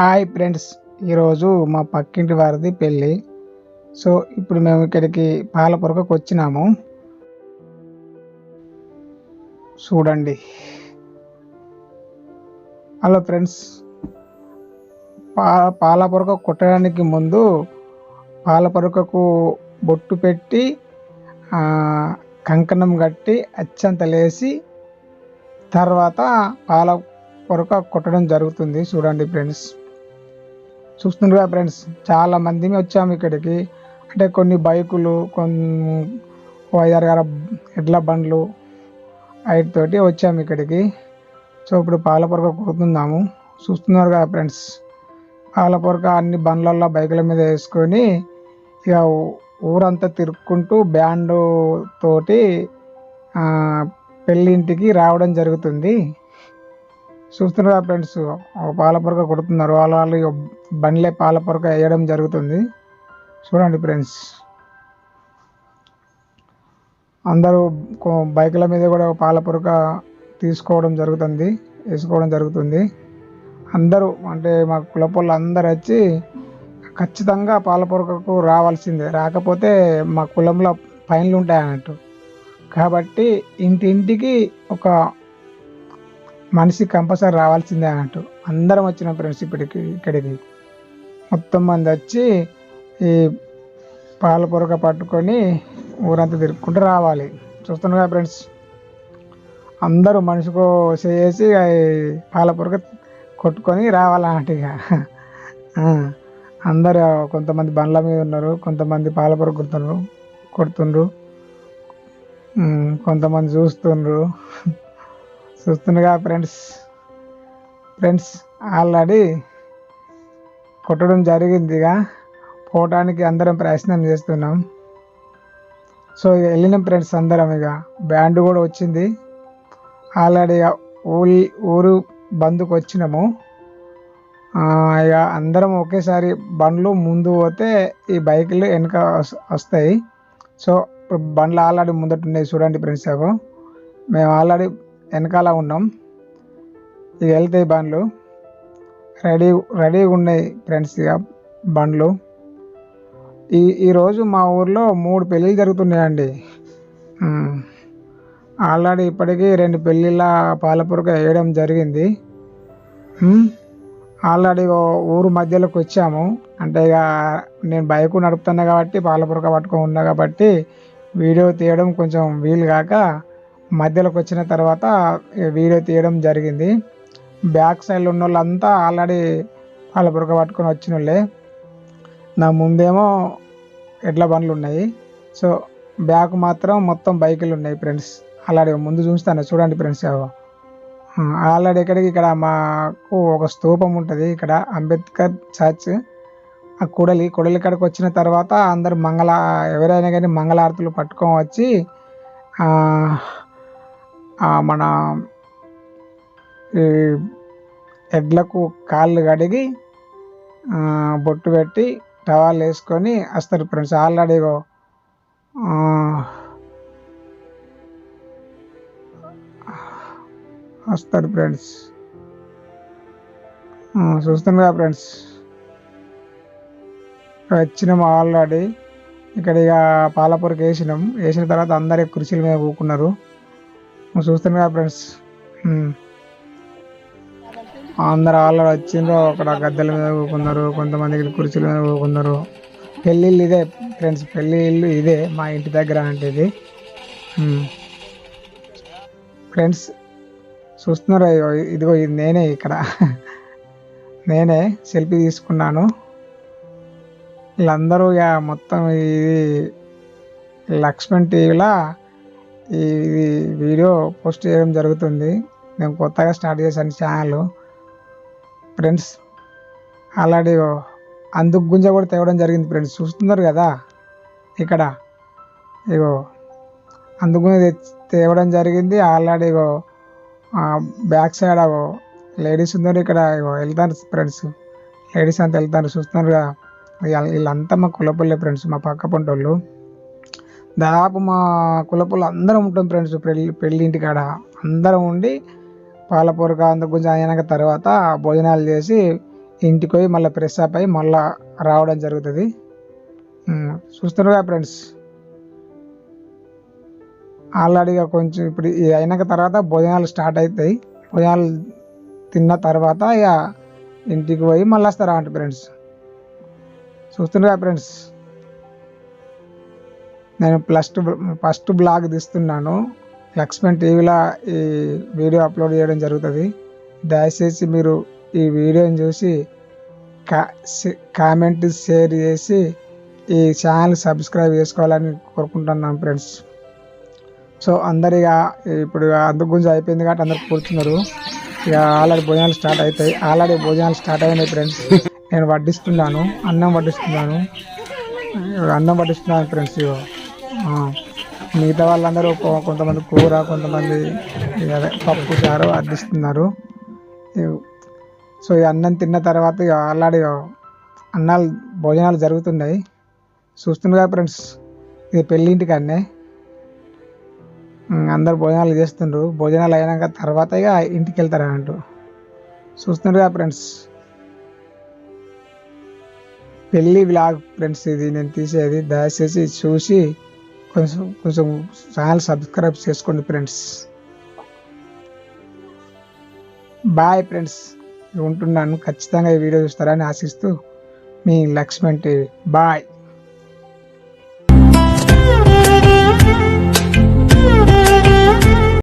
Hi friends, ఈరోజు మా పక్కింటి వారిది పెళ్ళి. సో ఇప్పుడు మేము ఇక్కడికి పాలపురకకు వచ్చినాము. చూడండి. హలో ఫ్రెండ్స్, పాలపురక కొట్టడానికి ముందు పాలపురకకు బొట్టు పెట్టి కంకణం కట్టి అచ్చంతలేసి తర్వాత పాలపురక కొట్టడం జరుగుతుంది. చూడండి ఫ్రెండ్స్, చూస్తుండగా ఫ్రెండ్స్, చాలా మంది వచ్చాము ఇక్కడికి. అంటే కొన్ని బైకులు, కొన్ని 5-6 ఎడ్ల బండ్లు వాటితోటి వచ్చాము ఇక్కడికి. సో ఇప్పుడు పాలపురక కొడుతున్నాము. చూస్తున్నారు కదా ఫ్రెండ్స్, పాలపురక అన్ని బండ్లల్లో బైకుల మీద వేసుకొని ఇక ఊరంతా తిరుక్కుంటూ బ్యాండ్ తోటి పెళ్ళింటికి రావడం జరుగుతుంది. చూస్తున్నారు ఫ్రెండ్స్, పాలపురక కొడుతున్నారు. వాళ్ళు బండ్లే పాలపురక వేయడం జరుగుతుంది. చూడండి ఫ్రెండ్స్, అందరూ బైకుల మీద కూడా పాలపురక తీసుకోవడం జరుగుతుంది, వేసుకోవడం జరుగుతుంది. అందరూ అంటే మా కులపోళ్ళు అందరు వచ్చి ఖచ్చితంగా పాలపురకకు రావాల్సిందే. రాకపోతే మా కులంలో ఫైన్లు ఉంటాయి అన్నట్టు. కాబట్టి ఇంటింటికి ఒక మనిషి కంపల్సరీ రావాల్సిందే అన్నట్టు. అందరం వచ్చినాం ఫ్రెండ్స్ ఇక్కడికి. మొత్తం మంది వచ్చి ఈ పాలపురక పట్టుకొని ఊరంతా తిరుక్కుంటూ రావాలి. చూస్తున్నారు ఫ్రెండ్స్, అందరూ మనిషికో చేసి పాలపురక కొట్టుకొని రావాలన్నట్టు. ఇక అందరు కొంతమంది బండ్ల మీద ఉన్నారు, కొంతమంది పాలపురక కొడుతుండ్రు, కొంతమంది చూస్తుండ్రు. చూస్తుండగా ఫ్రెండ్స్ ఆల్రెడీ కొట్టడం జరిగింది. ఇక పోవటానికి అందరం ప్రయత్నం చేస్తున్నాం. సో ఇక వెళ్ళినాం ఫ్రెండ్స్ అందరం. ఇక బ్యాండ్ కూడా వచ్చింది ఆల్రెడీ. ఊరు బందుకు వచ్చినాము. ఇక అందరం ఒకేసారి బండ్లు ముందు పోతే ఈ బైకులు వెనక వస్తాయి. సో ఇప్పుడు బండ్లు ఆల్రెడీ ముందట ఉన్నాయి. చూడండి ఫ్రెండ్స్, మేము ఆల్రెడీ వెనకాల ఉన్నాం. ఇక వెళ్తాయి బండ్లు, రెడీగా ఉన్నాయి ఫ్రెండ్స్. ఇక బండ్లు ఈరోజు మా ఊర్లో 3 పెళ్ళిళ్ళు జరుగుతున్నాయండి. ఆల్రెడీ ఇప్పటికీ 2 పెళ్ళిళ్ళ పాలపురక వేయడం జరిగింది. ఆల్రెడీ ఊరు మధ్యలోకి వచ్చాము. అంటే ఇక నేను బైకు నడుపుతున్నా కాబట్టి, పాలపురక పట్టుకొని ఉన్నా కాబట్టి వీడియో తీయడం కొంచెం వీలు కాక మధ్యలోకి వచ్చిన తర్వాత వీడియో తీయడం జరిగింది. బ్యాక్ సైడ్లో ఉన్న వాళ్ళంతా ఆల్రెడీ పాలపురక పట్టుకొని వచ్చిన వాళ్ళే. నా ముందేమో ఎడ్ల బండ్లు ఉన్నాయి. సో బ్యాక్ మాత్రం మొత్తం బైకులు ఉన్నాయి ఫ్రెండ్స్. ఆల్రెడీ ముందు చూస్తాను, చూడండి ఫ్రెండ్స్. ఆల్రెడీ ఇక్కడ మాకు ఒక స్తూపం ఉంటుంది. ఇక్కడ అంబేద్కర్ చర్చ్. ఆ కొడలి కాడికి వచ్చిన తర్వాత అందరు ఎవరైనా కానీ మంగళారతులు పట్టుకొని వచ్చి మన ఎడ్లకు కాళ్ళు కడిగి బొట్టు పెట్టి టవాల్ వేసుకొని వస్తారు ఫ్రెండ్స్. ఆల్రెడీ వస్తారు ఫ్రెండ్స్. చూస్తున్నా ఫ్రెండ్స్, వచ్చినాం ఆల్రెడీ. ఇక్కడ ఇక పాలపురక వేసిన తర్వాత అందరి కుర్చీల మీద కూకున్నారు. చూస్తున్నా ఫ్రెండ్స్, అందరు ఆల్రెడీ వచ్చిండ్రు. అక్కడ గద్దెల మీద కూకున్నారు, కొంతమంది కుర్చీల మీద కూకున్నారు. పెళ్ళిళ్ళు ఇదే ఫ్రెండ్స్, పెళ్ళిళ్ళు ఇదే మా ఇంటి దగ్గర. అంటే ఇది ఫ్రెండ్స్ చూస్తున్నారు. ఇదిగో ఇది నేనే. ఇక్కడ నేనే సెల్ఫీ తీసుకున్నాను. వీళ్ళందరూ ఇక మొత్తం ఇది లక్ష్మణ్ టీవీలో ఈ వీడియో పోస్ట్ చేయడం జరుగుతుంది. నేను కొత్తగా స్టార్ట్ చేశాను ఛానల్ ఫ్రెండ్స్. ఆల్రెడీ అందుకు గుంజ కూడా తేవడం జరిగింది ఫ్రెండ్స్. చూస్తున్నారు కదా, ఇక్కడ ఇగో అందుకు తేవడం జరిగింది. ఆల్రెడీ బ్యాక్ సైడ్ లేడీస్ ఉన్నారు. ఇక్కడ వెళ్తారు ఫ్రెండ్స్, లేడీస్ అంతా వెళ్తారు. చూస్తున్నారు కదా, వీళ్ళంతా మా కులపల్లె ఫ్రెండ్స్, మా పక్క పంట వాళ్ళు. దాదాపు మా కులపల్లి అందరం ఉంటాం ఫ్రెండ్స్. పెళ్ళి ఇంటికాడ అందరం ఉండి పాలపురక అందుకు కొంచెం అయినాక తర్వాత భోజనాలు చేసి ఇంటికి పోయి మళ్ళీ ఫ్రెష్ అప్ అయ్యి మళ్ళీ రావడం జరుగుతుంది. చూస్తున్నారుగా ఫ్రెండ్స్, ఆల్రెడీగా కొంచెం ఇప్పుడు ఇది అయినాక తర్వాత భోజనాలు స్టార్ట్ అవుతాయి. భోజనాలు తిన్న తర్వాత ఇక ఇంటికి పోయి మళ్ళీ వస్తారా అంటే ఫ్రెండ్స్. చూస్తున్నారుగా ఫ్రెండ్స్, నేను ఫస్ట్ బ్లాగ్ తీస్తున్నాను. లక్ష్మణ్ టీవీలో ఈ వీడియో అప్లోడ్ చేయడం జరుగుతుంది. దయచేసి మీరు ఈ వీడియోని చూసి కామెంట్ షేర్ చేసి ఈ ఛానల్ సబ్స్క్రైబ్ చేసుకోవాలని కోరుకుంటున్నాను ఫ్రెండ్స్. సో అందరిగా ఇప్పుడు అందుకు గురించి అయిపోయింది కాబట్టి అందరు కూర్చున్నారు. ఇక ఆల్రెడీ భోజనాలు స్టార్ట్ అవుతాయి. అయినాయి ఫ్రెండ్స్. నేను వడ్డిస్తున్నాను, అన్నం వడ్డిస్తున్నాను ఫ్రెండ్స్. మిగతా వాళ్ళందరూ కొంతమంది కూర, కొంతమంది పప్పు చారు వడ్డిస్తున్నారు. సో ఈ అన్నం తిన్న తర్వాత ఇక ఆల్రెడీ భోజనాలు జరుగుతున్నాయి. చూస్తుండగా ఫ్రెండ్స్, ఇది పెళ్ళింటికి అన్నే అందరు భోజనాలు చేస్తుండ్రు. భోజనాలు అయినాక తర్వాత ఇక ఇంటికి వెళ్తారు అన్నట్టు. చూస్తుండగా ఫ్రెండ్స్, పెళ్ళి వ్లాగ్ ఫ్రెండ్స్ ఇది నేను తీసేది. దయచేసి చూసి కొంచెం ఛానల్ సబ్స్క్రైబ్ చేసుకోండి ఫ్రెండ్స్. బాయ్ ఫ్రెండ్స్, ఉంటున్నాను. ఖచ్చితంగా ఈ వీడియో చూస్తారని ఆశిస్తూ మీ లక్ష్మణ్ టీవీ. బాయ్.